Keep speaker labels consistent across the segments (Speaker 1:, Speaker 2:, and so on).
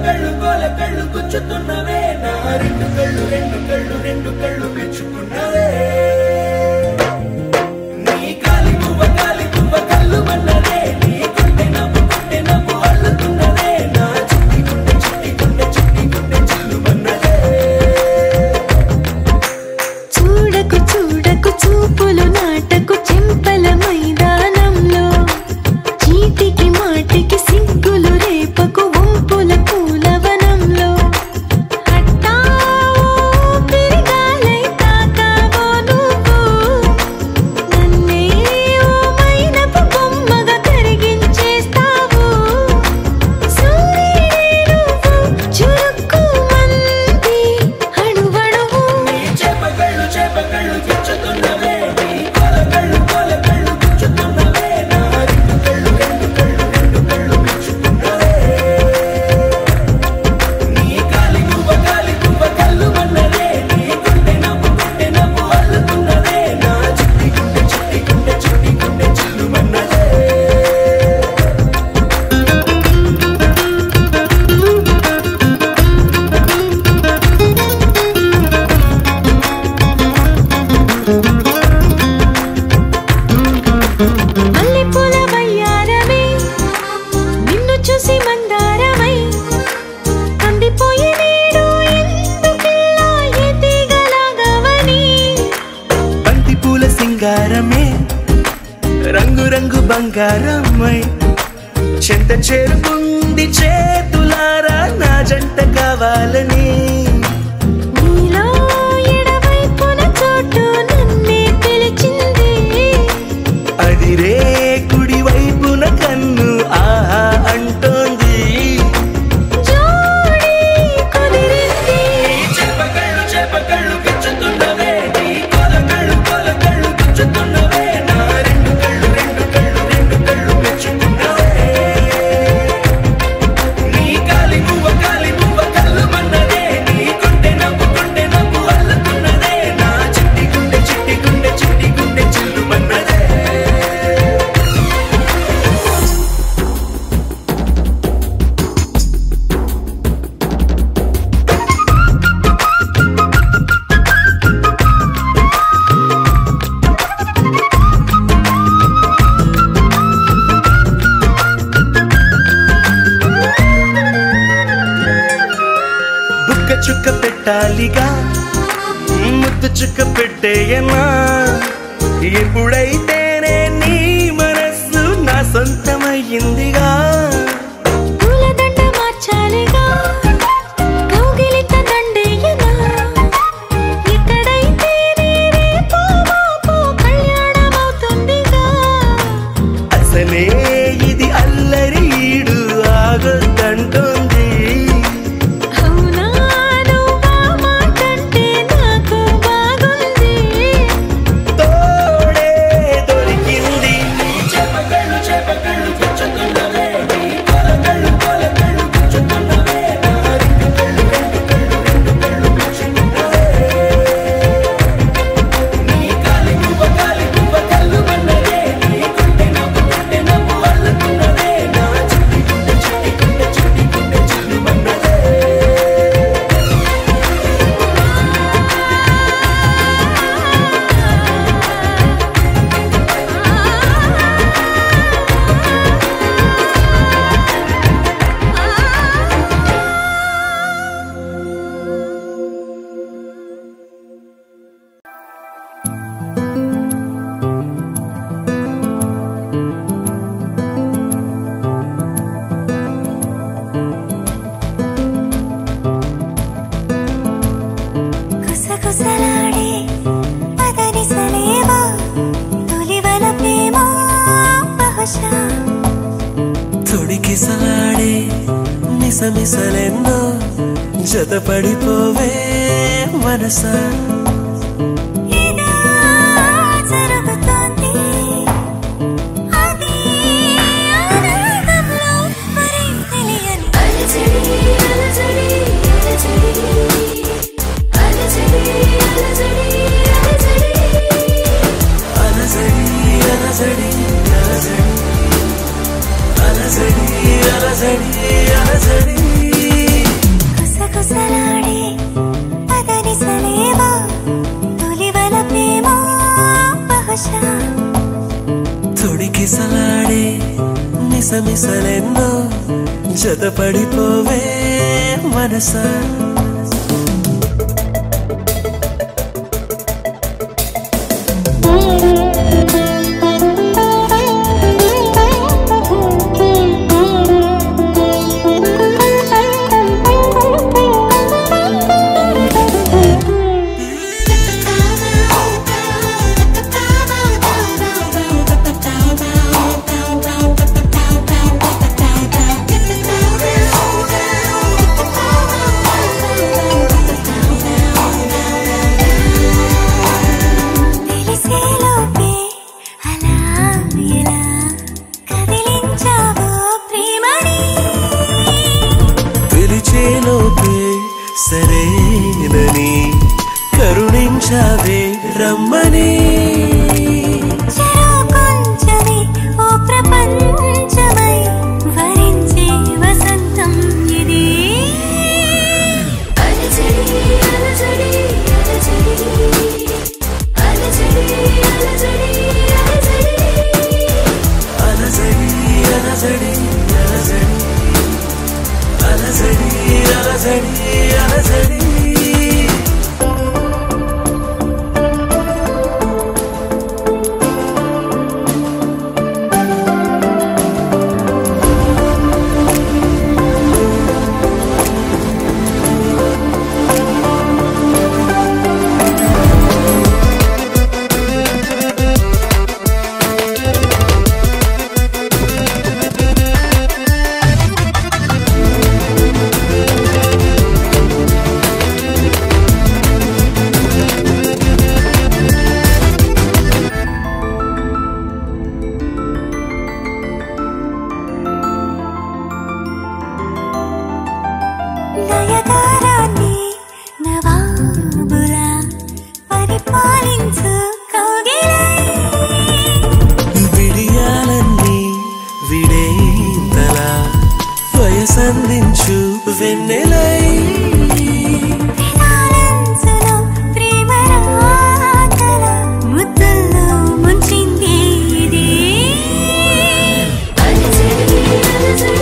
Speaker 1: కళ్ళు గోల కళ్ళు గుచ్చుతున్నవే నా రెండు కళ్ళు మెచ్చుకున్నవే నీ కాలి పువ్వ కళ్ళు మన్నదే నీ గుండె నవ్వు అల్లుతున్నదే నా చిట్టి గుండె చిల్లు మన్నదే
Speaker 2: చూడకు చూపులు నాటకు చెంపల మైదానంలో చీటికి మాటికి సిగ్గులు రేపకు వంపుల పూలవనంలో పెరిగాలై తాకావో నువ్వు నన్నే ఓ మైనపు బొమ్మగా కరిగించేస్తావు సూర్యుడే నువ్వు చురుక్కు మంది అణువణువు
Speaker 1: నీ చేపకళ్ళు గుచ్చుతున్నవే నీ కోల కళ్ళు గుచ్చుతున్నవే నా రెండు కళ్ళు మెచ్చుకున్నవే నీ కాలి పువ్వ కళ్ళు మన్నదే నీ గుండె నవ్వు అల్లుతున్నదే నా చిట్టి గుండె చిల్లు మన్నదే
Speaker 2: మల్లెపూల వయ్యారమే నిన్ను చూసి మందారమై కందిపోయి నేడు ఎందుకిల్లా ఎదిగలాగవని
Speaker 1: బంతి పూల సింగారమే రంగు బంగారమై చెంత చేరుకుంది చేతులారా నా జంట కావాలని
Speaker 2: నీలో ఎడవైపున చోటు నన్నే పిలిచింది
Speaker 1: అదిరే కుడి వైపున కన్ను ఆహా అంటోంది
Speaker 2: జోడి కుదిరింది
Speaker 1: చేపకళ్ళు గుచ్చుతున్నవే నీ కోల కళ్ళు గుచ్చుతున్నవే నా రెండు కళ్ళు మెచ్చుకున్నవే నీ కాలి పువ్వ కళ్ళు మన్నదే నీ గుండె నవ్వు అల్లుతున్నదే నా చిట్టి గుండె చిల్లు మన్నదే బుక్క చుక్క పెట్టాలిగా ముద్దు చుక్క పెట్టేయనా ఎప్పుడైతేనే నీ మనస్సు నా సొంతమయ్యిందిగా
Speaker 2: పూలదండ మార్చాలిగా కౌగిలిత దండేయనా ఎక్కడైతేనే రేపు మాపు కళ్యాణమవుతుందిగా
Speaker 1: అసలే ఇది అల్లరి ఈడు ఆగొద్దంటోంది
Speaker 2: అవునా నువ్వా మాటంటే నాకు బాగుంది
Speaker 1: తోడే దొరికింది చేపకళ్ళు గుచ్చుతున్నవే నీ కోల కళ్ళు గుచ్చుతున్నవే నా రెండు కళ్ళు మెచ్చుకున్నవే నీ కాలి పువ్వ కళ్ళు మన్నదే నీ గుండె నవ్వు అల్లుతున్నదే నా చిట్టి గుండె చిల్లు మన్నదే
Speaker 2: కుసకుసలాడే పదనిసలేవా తొలివల ప్రేమ బహుశా
Speaker 1: తొడికిసలాడే మిసమిసలెన్నో జతపడిపోవే మనసా
Speaker 2: ఏదో జరుగుతోంది అది ఆనందంలో మరి తెలియని అలజడి అలజడి అలజడి అలజడి అలజడి
Speaker 1: అలజడి అలజడి మిసమిసలెన్నో జతపడిపోవే మనసా సరేనని కరుణించావే రమ్మని
Speaker 2: కొంచెమే ఓ ప్రపంచమై వరించే వసంతం ఇది అలజడి అలజడి అలజడి అలజడి అలజడి
Speaker 1: అలజడి అలజడి అలజడి అలజడి
Speaker 2: నయగారాన్ని నవాబులా పరిపాలించు కౌగిలై
Speaker 1: విడియాలన్నీ విడేంతలా వయసందించు వెన్నెలై
Speaker 2: వినాలంచులో ప్రేమ రాతల ముద్దుల్లో ముంచింది ఇది అలజడి అలజడి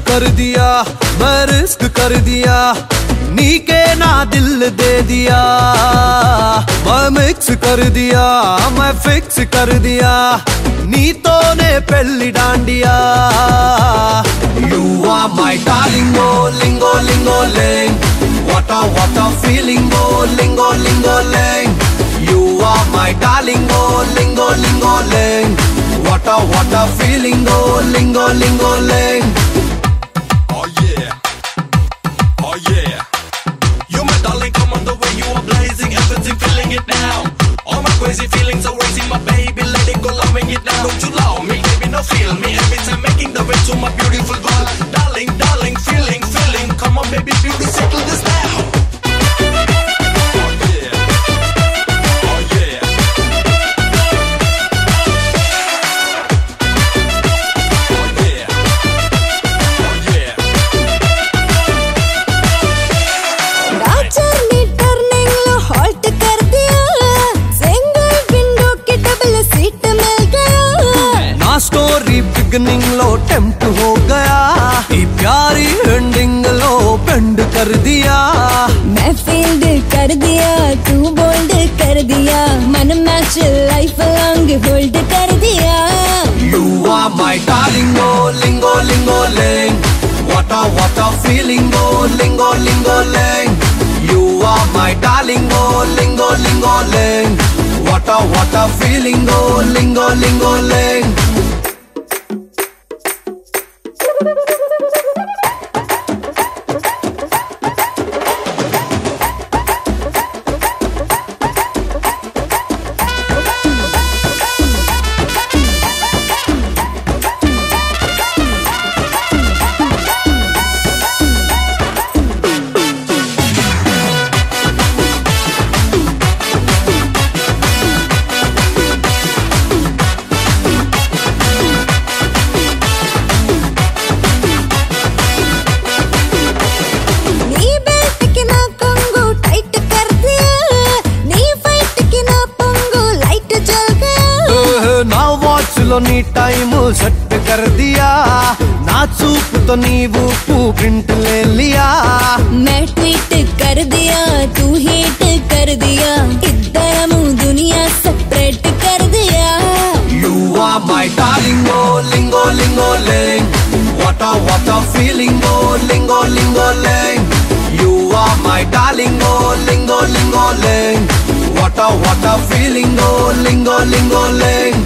Speaker 1: कर दिया मैं रिस्क कर दिया नीके ना दिल दे दिया मैं मिक्स कर दिया मैं फिक्स कर दिया नीतो ने पेल्ली dandiya You are my darling, oh lingo lingo ling what a feeling, oh lingo lingo ling You are my darling, oh lingo lingo ling what a feeling, oh lingo lingo ling
Speaker 3: Crazy feelings are raising my baby, let it go, loving it now. Don't you love me, baby, now feel me. Every time making the way to my beautiful girl. Darling, darling, feeling, feeling. Come on, baby, beauty, settle this now. Oh yeah, oh yeah. Oh yeah, oh yeah.
Speaker 2: Raja ne turning lo halt kar diya. Single window ki double seat mil gaya.
Speaker 1: Tempt हो गया ये प्यारी ending लो bend कर दिया
Speaker 2: मैं field कर दिया तू बोल्ड कर दिया मन मैच लाइफ लॉन्ग होल्ड कर दिया
Speaker 1: You are my darling, oh lingo lingo ling. What a feeling, oh lingo lingo ling. You are my darling, oh lingo lingo ling. What a feeling, oh lingo lingo ling. Knee time set कर दिया ना चूप तो नीवू print ले लिया
Speaker 2: मैं tweet कर दिया तू हिट कर दिया इधर दुनिया सेपरेट कर दिया
Speaker 1: You are my darling, oh lingo lingo ling. What a feeling, oh lingo lingo ling. You are my darling, oh lingo lingo ling. What a feeling, oh lingo lingo ling.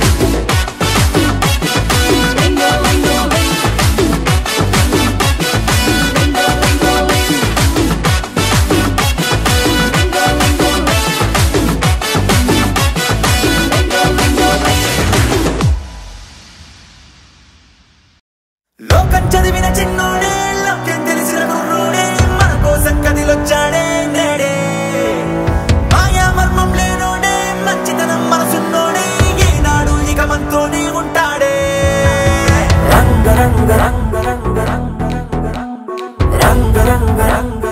Speaker 3: లోకం చదివిన చిన్నోడే లోకం తెలిసిన గుర్రోడే మన కోసం కదిలొచ్చాడే నేడే మాయా మర్మం లేనోడే మంచితనం మనసున్నోడే ఏనాడు ఇక మనతోనే ఉంటాడే రంగ రంగ రంగ రంగ రంగ రంగ రంగ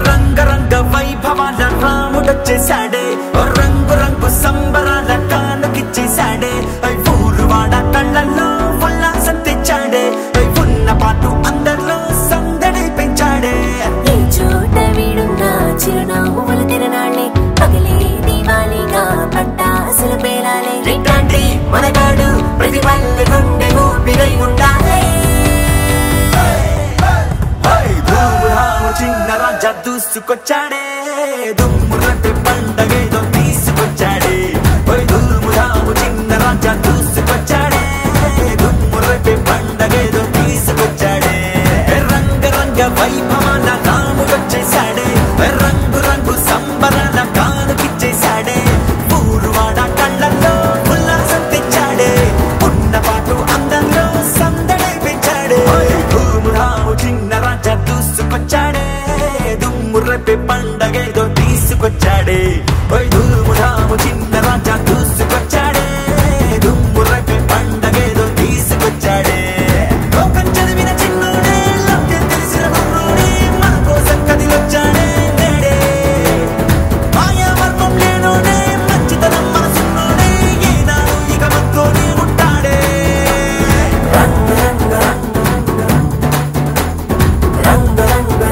Speaker 3: రంగ రంగ వైభవాల రాముడొచ్చేశాడే రంగు రంగు సంబరాల కానుకిచ్చేశాడే ఊరువాడ కళ్ళల్లో ఉన్న పాటు అందరిలో సందడి పెంచాడే
Speaker 2: ఈ చోట వీడున్నా చిరునవ్వులు తిరనాళ్ళే పగలే దీవాలిగా పట్టాసులు పేలాలే
Speaker 3: ఇట్లాంటి మనగాడు ప్రతి పల్లె గుండె ఊపిరై ఉండాలే ధూముధాము చిన్న రాజా దూసుకొచ్చాడే దుమ్ములంటే పండగేదో తీసుకొచ్చాడే ధూముధాము చిన్న రాజా దూసుకొచ్చాడే దుమ్ములంటే పండగేదో తీసుకొచ్చాడే రంగ రంగ వైభవాల రాముడొచ్చేశాడే రంగు రంగు సంబరాల కానుకిచ్చేశాడే ఊరువాడ కళ్ళల్లో ఉల్లాసం తెచ్చాడే ఉన్న పాటు అందరిలో సందడి పెంచాడే ధూముధాము చిన్న రాజా దూసుకొచ్చాడే దుమ్ము రేపే పండగేదో తీసుకొచ్చాడే ధూముధాము చిన్న రాజా దూసుకొచ్చాడే దుమ్ము రేపే పండగేదో తీసుకొచ్చాడే లోకం చదివిన చిన్నోడే లోకం తెలిసిన గుర్రోడే మన కోసం కదిలొచ్చాడే నేడే మాయా మర్మం లేనోడే మంచితనం మనసున్నోడే ఏనాడు ఇక మనతోనే ఉంటాడే రంగ రంగ రంగ రంగ రంగ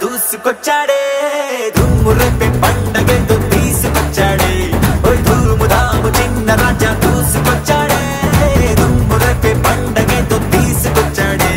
Speaker 3: దూసుకొచ్చాడే దుమ్ము
Speaker 4: రేపే పండగేదో తీసుకొచ్చాడే ఓయ్ ధూము ధాము చిన్న రాజా దూసుకొచ్చాడే దుమ్ము రేపే పండగేదో తీసుకొచ్చాడే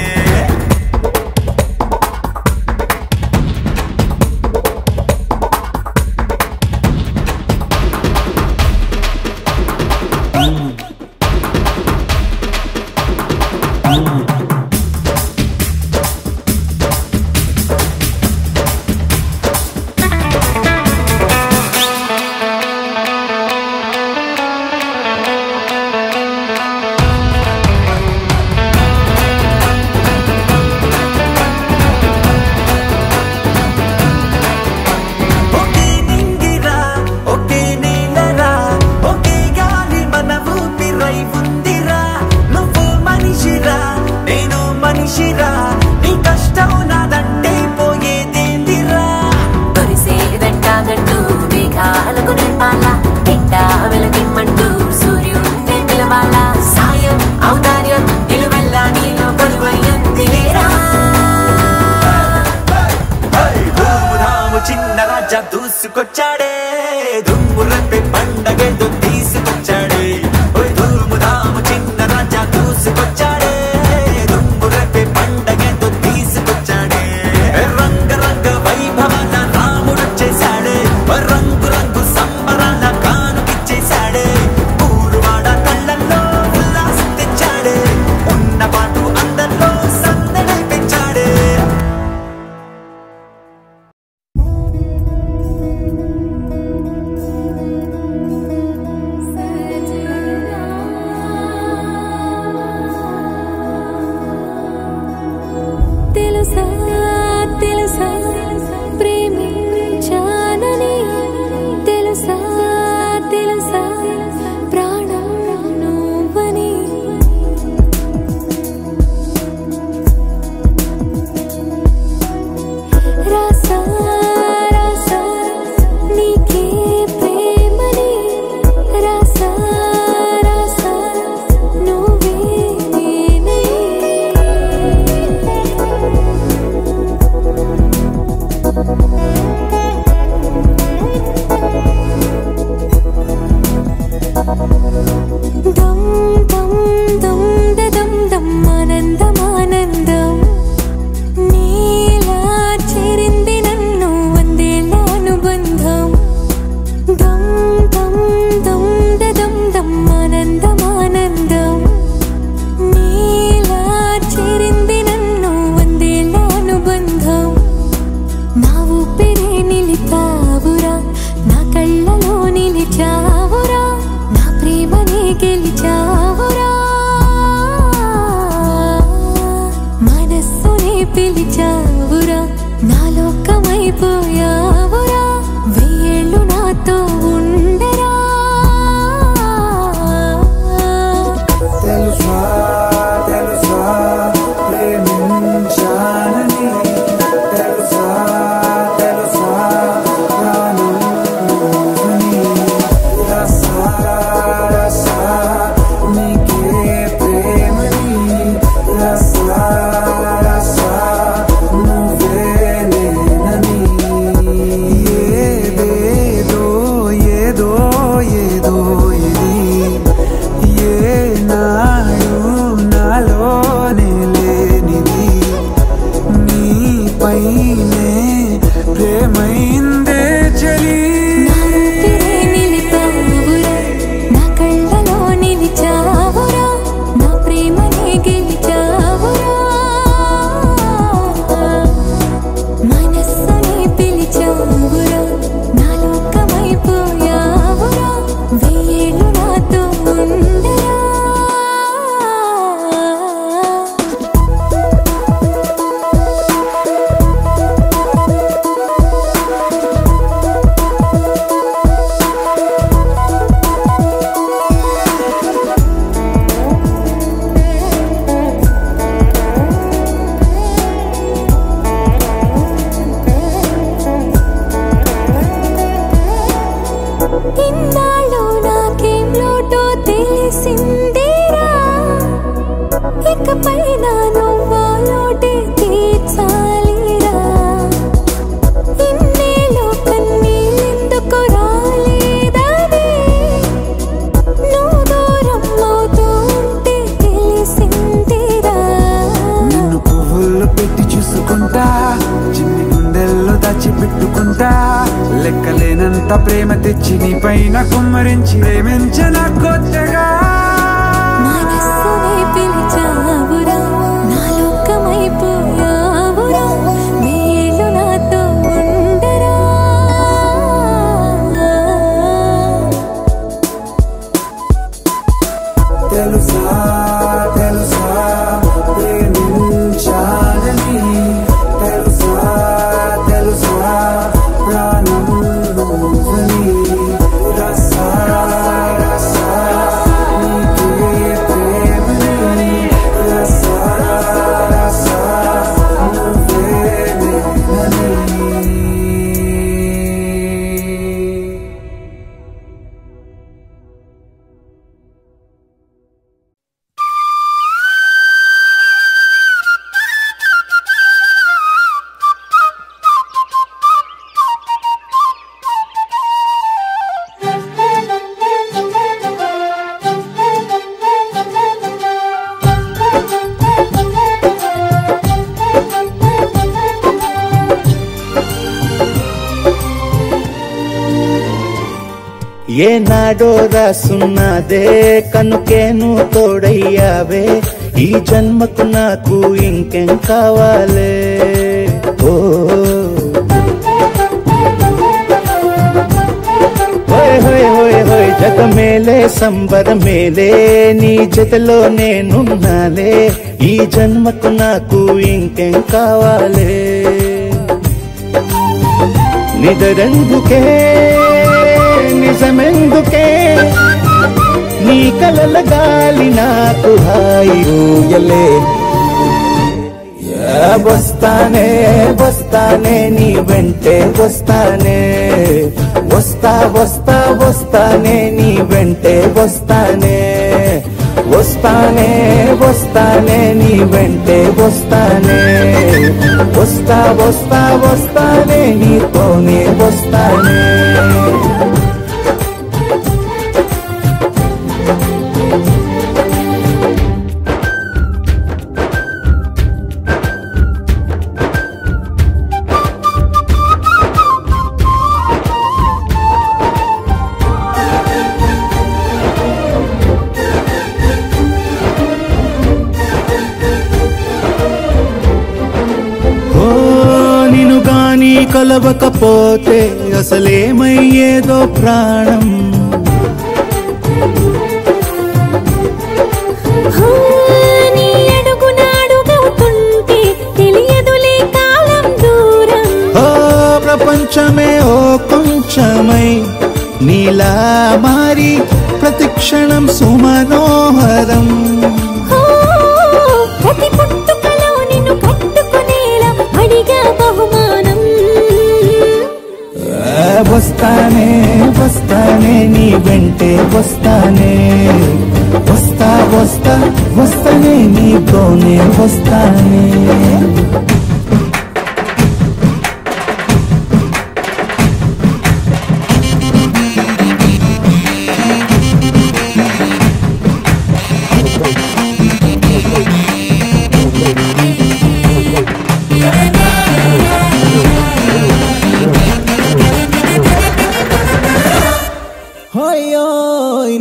Speaker 4: దూసుకొచ్చాడే దుమ్ము రేపే పండగేదో తీసుకొచ్చాడే ఓయ్ ధూము ధాము చిన్న రాజా దూసుకొచ్చాడే దుమ్ము రేపే పండగేదో తీసుకొచ్చాడే రంగ రంగ వైభవాల రాముడొచ్చేశాడే రంగు రంగు సంబరాల కానుకిచ్చేశాడే ఊరువాడ కళ్ళల్లో ఉల్లాసం తెచ్చాడే ఉన్న పాటు అందరిలో సందడి పెంచాడే
Speaker 2: తెలుసా తెలుసా ప్రేమించానని తెలుసా తెలుసా ప్రాణం నువ్వని రాసా రాసా నీకే ప్రేమని రాసా రాసా నువ్వే నేనని దమ్ దమ్ దమ్ దమ్ దమ్ ఆనందం ఆనందం నీలా చేరింది నన్ను వందేళ్ళ అనుబంధం దమ్ దమ్ దమ్ దమ్ దమ్ ఆనందం ఆనందం నీలా చేరింది నన్ను వందేళ్ళ అనుబంధం నా ఊపిరే నిలిపావురా నా కళ్ళలో నిలిచావురా నా ప్రేమనే గెలిచావురా మనస్సునే పిలిచావురా నా లోకమైపోయావురా వెయ్యేళ్ళు నాతో ఉండరా
Speaker 5: తెలుసా తెలుసా ప్రేమించానని తెలుసా తెలుసా ప్రాణం నువ్వని రసా రసా నీకే ప్రేమని రసా రసా నువ్వే నేనని కొండంత ప్రేమ తెచ్చి నీ పైన కుమ్మరించి ప్రేమించిన కొత్తగా
Speaker 2: మనస్సునే పిలిచావురా నా లోకమైపోయావురా మేలు నాతో ఉండరా
Speaker 5: తెలుసా తెలుసా ప్రేమించాలని తెలుసా తెలుసా ప్రాణం నువ్వని రసా రసా నీకే ప్రేమని రసా రసా నువ్వే నేనని
Speaker 6: ఏనాడో రాసున్నదే కనుకేను తోడయ్యావే ఈ జన్మకు నాకు ఇంకేం కావాలే ఓ హోయ్ హోయ్ హోయ్ హోయ్ జగమేలే సంబరమేలే నీ జతలో నేనున్నాలే ఈ జన్మకు నాకు ఇంకేం కావాలే నిదరెందుకే నిజమెందుకే నీ కలల గాలి నాకు హాయిలే వస్తానే వస్తానే నీ వెంటే వస్తానే వస్తా వస్తా వస్తానే నీ వెంటే వస్తానే వస్తానే వస్తానే నీ వెంటే వస్తానే వస్తా వస్తా వస్తానే నీతోనే వస్తానే కలవకపోతే అసలేమయ్యేదో ప్రాణం
Speaker 2: నీ అడుగునాడుగవుతుంటే తెలియదులే కాలం దూరం
Speaker 6: ఓ ప్రపంచమే ఓ కొంచెమై నీలా మారి ప్రతిక్షణం సుమనోహరం
Speaker 2: ప్రతి పుట్టుకలో నిన్ను కట్టుకునేలా అడిగా బహుమానం
Speaker 6: వస్తానే వస్తానే నీ వెంటే వస్తానే వస్తా వస్తా వస్తానే నీతోనే వస్తానే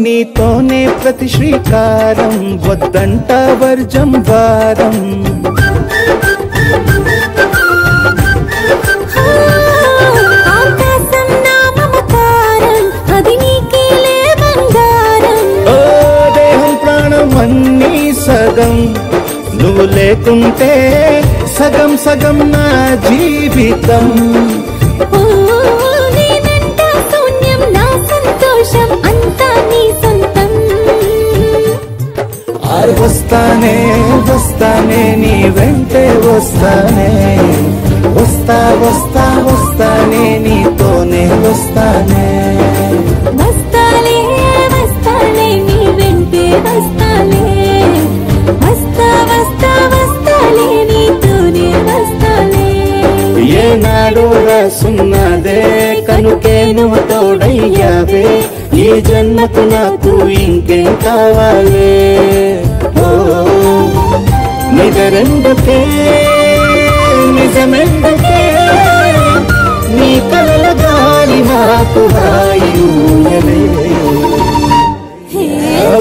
Speaker 6: నీతోనే ప్రతి శ్రీకారం వద్దంట వర్జం వారం
Speaker 2: ఆకాశం నా మమకారం అది నీకేలే బంగారం
Speaker 6: ఓ దేహం ప్రాణం అన్నీ సగం నువ్వు లేకుంటే సగం సగం నా జీవితం
Speaker 2: నేనంతా శూన్యం నా సంతోషం అంతా నీ సొంతం
Speaker 6: వస్తానే వస్తానే నీ వెంటే వస్తానే వస్తా వస్తా వస్తానే నీతోనే వస్తానే
Speaker 2: వస్తాలే వస్తాలే నీ వెంటే వస్తాలే వస్తా వస్తా వస్తాలే నీతోనే వస్తాలే
Speaker 6: ఏనాడు రాసున్నదే కనుకే నువ్వు తోడయ్యావే ఈ జన్మకు నాకు ఇంకేం కావాలే ఓ నిజరెందుకే నిజమెందుకే నీ కలల గాలి నాకు హాయిలే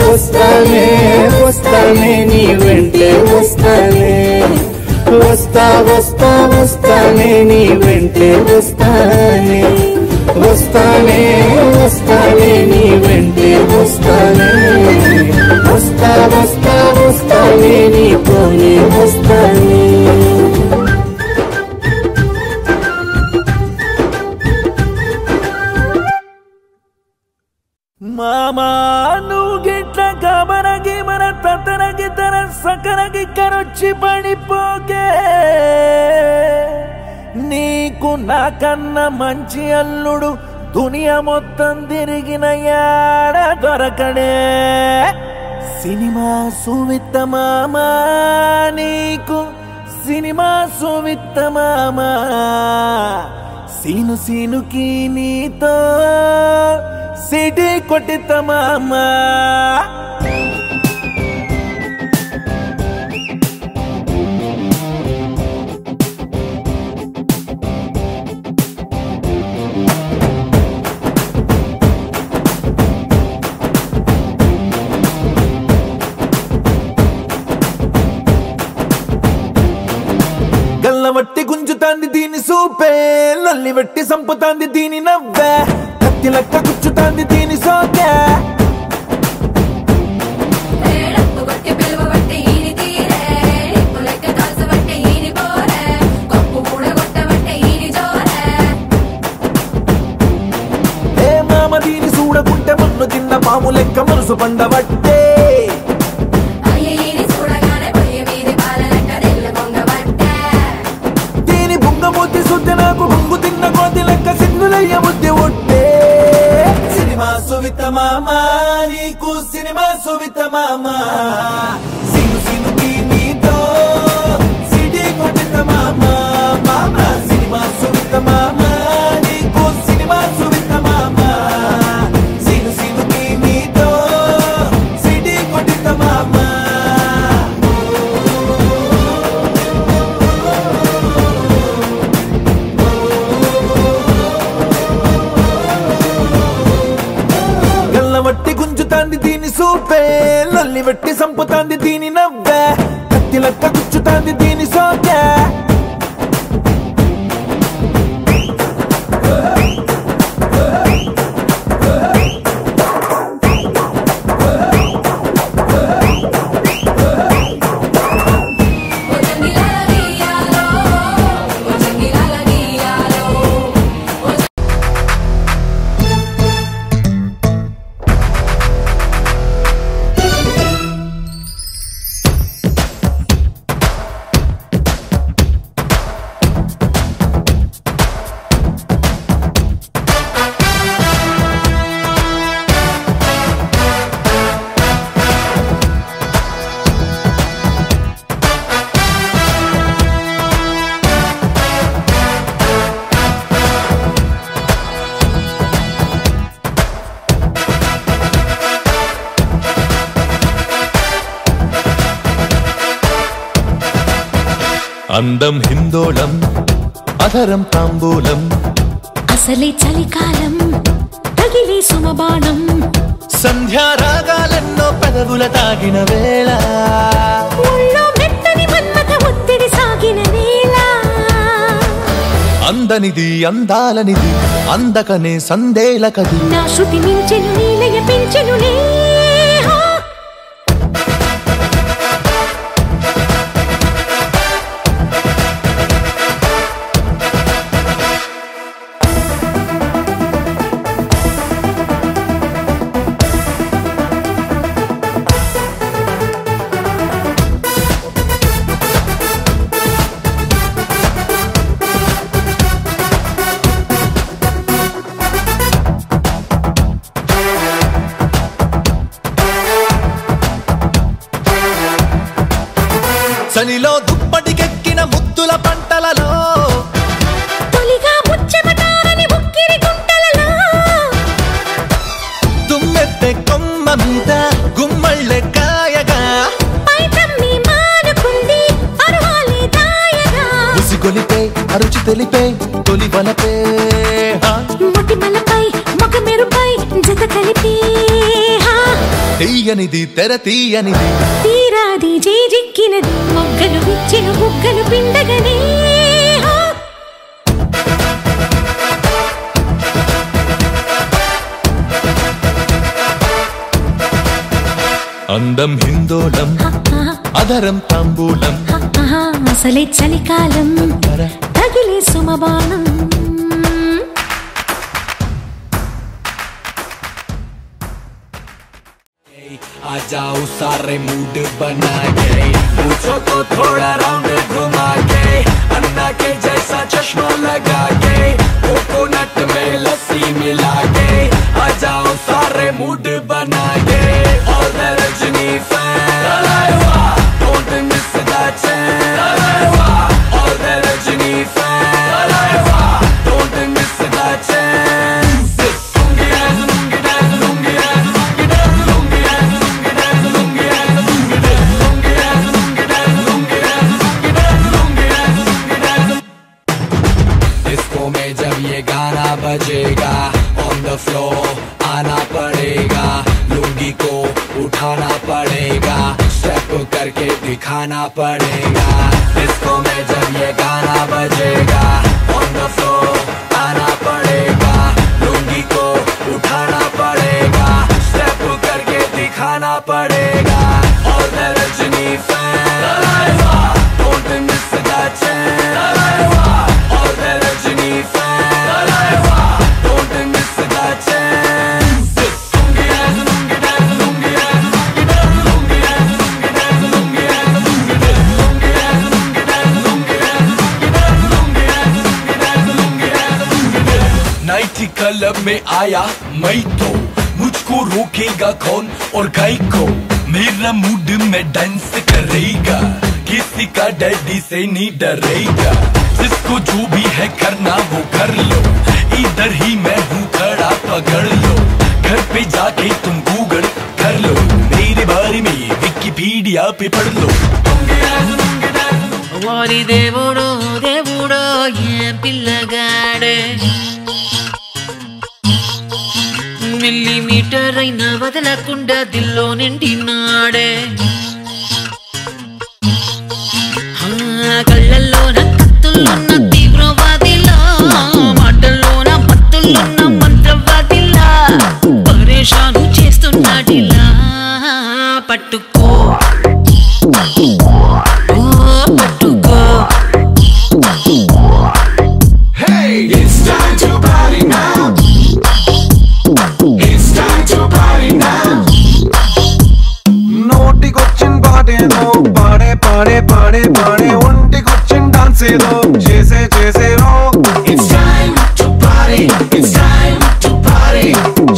Speaker 6: వస్తానే వస్తానే నీ వెంటే వస్తానే వస్తా వస్తా వస్తానే నీ వెంటే వస్తానే వస్తానే వస్తానే నీ వెంటే వస్తానే వస్తా వస్తా వస్తానే నీతోనే వస్తానే
Speaker 7: మామా నువ్వు గిట్ల కబరగి మన తతరగి తన సకరగి కరొచ్చి పడిపోకే నీకు నాకన్నా మంచి అల్లుడు దునియా మొత్తం తిరిగిన యాడ దొరకడే సినిమా సువిత్త మామా నీకు సినిమా సువిత్త మామా సీను సీనుకి నీతో సిటీ కొట్టిత మామా గల్లవట్టి గుంజుతాంది దీని సూపే లల్లి వెట్టి సంపుతాంది దీని నవ్వే కత్తి లెక్క గుచ్చుతాంది దీని సోకే ఏ మామ దీని చూడకుంటే మన్ను తిన్న పాము లెక్క మనసు పండబట్టే నాకు బొంగు తిన్న కోతి లెక్క సిగ్గులయ్య బుద్ధి ఒట్టే సినిమా సువిత మామా నీకు సినిమా సువిత మామా సిను సినుకి నీతో సిటీ కొట్టిన మామా మామా సినిమా సువిత మామా నీకు సినిమా సువిత మామా సిను సినుకి నీతో సిటీ కొట్టిన మామా వట్టి గుంజుతాంది దీని సూపే లల్లి వెట్టి సంపుతాంది దీని నవ్వే కత్తి లెక్క గుచ్చుతాంది దీని సోకే
Speaker 1: అందం హిందోళం అధరం తాంబూలం
Speaker 2: అసలే చలికాలం తగిలే సుమబాణం
Speaker 1: సంధ్యారాగాలెన్నో పెదవుల తాగిన వేళ
Speaker 2: ఒళ్ళో మెత్తని మన్మథ ఒత్తిడి సాగిన వేళ
Speaker 1: అందనిది అందాలనిది అందకనే సందేలకది
Speaker 2: నా శృతి మించెను నీలయ పెంచెను
Speaker 1: చలిలో దుప్పటికెక్కిన ముద్దుల పంటలలో
Speaker 2: తొలిగా ముచ్చెమటారని ఉక్కిరి గుంటలలో
Speaker 1: తుమ్మెత్తే కొమ్మ మీద గుమ్మళ్ళె కాయగా
Speaker 2: పైతమ్మి మానుకుంది పర్వాలే దాయగా
Speaker 1: ఉసిగొలిపే అరుచి తెలిపే తొలి వలపే
Speaker 2: ముటి మలప
Speaker 1: తీయనిది తెర తీయనిది
Speaker 2: తీరాది చేజిక్కినది మొగ్గలు విచ్చిన బుగ్గలు పిండగనే
Speaker 1: అందం హిందోళం అధరం తాంబూలం
Speaker 2: అసలే చలికాలం తగిలే సుమబాణం
Speaker 3: आ जाओ सारे मूड बना के पूछो तो थोड़ा राउंड घुमा के अन्ना के जैसा चश्मा लगा के कोकोनट में लस्सी मिला के आ जाओ सारे मूड बना के all the Rajni fan don't miss the chain all the Rajni fan don't miss the chance बजेगा ऑन द फ्लोर आना पड़ेगा लुंगी को उठाना पड़ेगा स्टेप करके दिखाना पड़ेगा डिस्को में जब ये गाना बजेगा ऑन द फ्लोर आना पड़ेगा लुंगी को उठाना पड़ेगा स्टेप करके दिखाना पड़ेगा all the Rajni fan don't miss the chain all the Rajni fan nighty club में आया मैं तो मुझको रोकेगा कौन और गाय को मेरा मूड में डांस करेगा किसी का डैडी से नहीं डरेगा जिसको जो भी है करना वो कर लो इधर ही मैं हूँ खड़ा पकड़ लो घर पे जाके तुम गूगल कर लो मेरे बारे में विकिपीडिया पे पढ़ लो
Speaker 8: वारी देवुडो देवुडो ये पिल्लगाडे మిల్లీమీటర్ అయినా వదలకుండా దిల్లో నిండినాడే కళ్ళల్లోన కత్తుల్లోన తీవ్రవాదిలా మాటల్లోన మత్తుల్లోన మంత్రవాదిలా పరేషాను చేస్తున్నాడిలా పట్టుకో పట్టుకో
Speaker 3: Hey, it's time to party now. It's time to party now.
Speaker 7: నోటికొచ్చిన పాటేదో పాడే పాడే పాడే పాడే ఒంటికొచ్చిన డాన్స్ ఏదో చేసే చేసేరో
Speaker 3: It's time to party. It's time to party.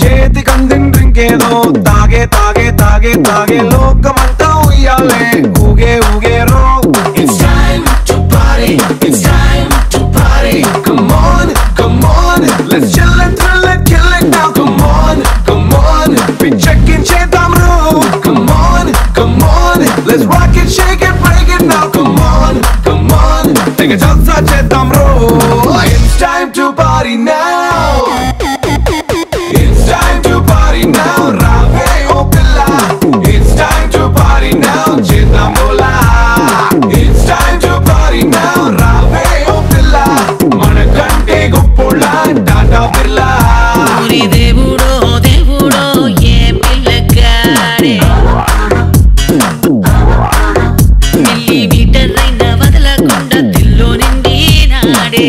Speaker 7: చేతికి అందిన డ్రింక్ ఏదో తాగే తాగే తాగే తాగే లోకమంతా ఉయ్యాలే ఊగే ఊగేరో
Speaker 3: It's time to party. It's time to party.
Speaker 7: Come on, come on, let's chill and thrill and kill it now. Come on, come on, be checking cheddam room. Come on, come on, let's rock it, shake it, break it now. Come on, come on, take a jalsa cheddam room. It's time to party now. It's time to party now. Rave oh pilla. It's time to party now. Cheddam bola. It's time to party now. Rave oh pilla. Manakante goppola Tata Birla.
Speaker 8: ఊరి దేవుడో దేవుడో ఏ పిల్లగాడే millimetre అయినా వదలకుండా దిల్లో నిండినాడే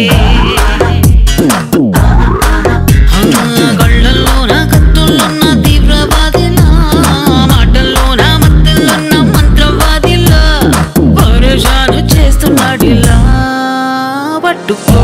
Speaker 8: కళ్ళల్లోన కత్తుల్లోన తీవ్రవాదిలా మాటల్లోన మత్తుల్లోన మంత్రవాదిలా పరేషాను చేస్తున్నాడిలా పట్టుకో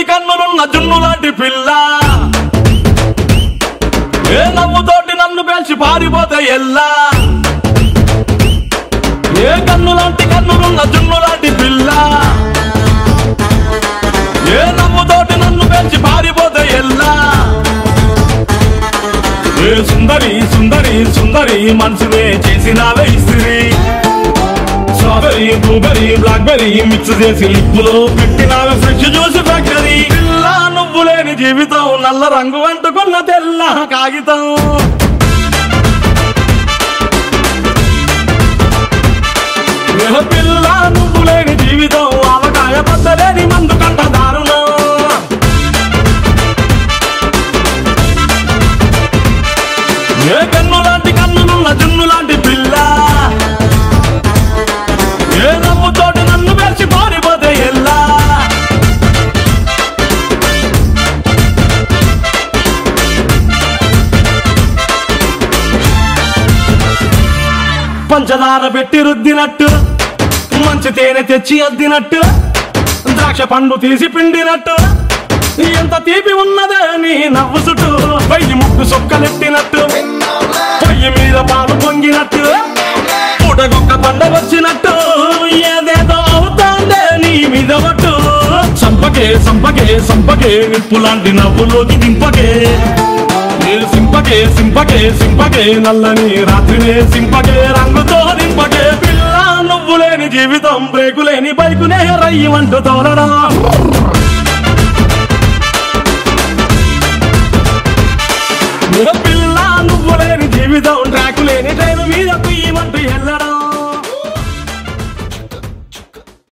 Speaker 3: కన్నులున్న జున్ను లాంటి పిల్ల ఏ నవ్వుతోటి నన్ను పేల్చి పారిపోతే ఎల్లా ఏ కన్నులున్న జున్ను లాంటి పిల్ల ఏ నవ్వు
Speaker 9: స్ట్రాబెరీ మనసునే చేసినావే ఇస్త్రీ strawberry blueberry blackberry mix చేసి లిప్పులో పెట్టినావే ఫ్రెష్ జ్యూస్ ఫ్యాక్టరీ పిల్ల నువ్వు లేని జీవితం నల్ల రంగు అంటుకున్న తెల్ల కాగితం పిల్ల నువ్వు లేని జీవితం ఆవకాయ బద్దలేని మందు కంట దారుణం ఏ కన్ను లాంటి కన్నులున్న జున్ను లాంటి పిల్ల ఏ నమ్ముతోటి నన్ను వేసి పారిపోతే ఎల్లా పంచదార పెట్టి రుద్దినట్టు మంచి తేనె తెచ్చి అద్దినట్టు ద్రాక్ష పండు తీసి పిండినట్టు ఎంత తీపి ఉన్నదే నీ నవ్వు చుట్టూ పొయ్యి ముక్కు సొక్కలెట్టినట్టు పొయ్యి మీద పాలు పొంగినట్టు పూటకొక్క పండ వచ్చినట్టు ఏదేదో అవుతాందే నీ మీద పట్టు సంపకే సంపకే సంపకే నిప్పు లాంటి నవ్వులోకి దింపకే సింపకే సింపకే సింపకే నల్లని రాత్రినే సింపకే రంగుతో నింపకే పిల్ల నువ్వు లేని జీవితం బ్రేకు లేని బైకునే రయ్యమంటూ తోలడా పిల్ల నువ్వు లేని జీవితం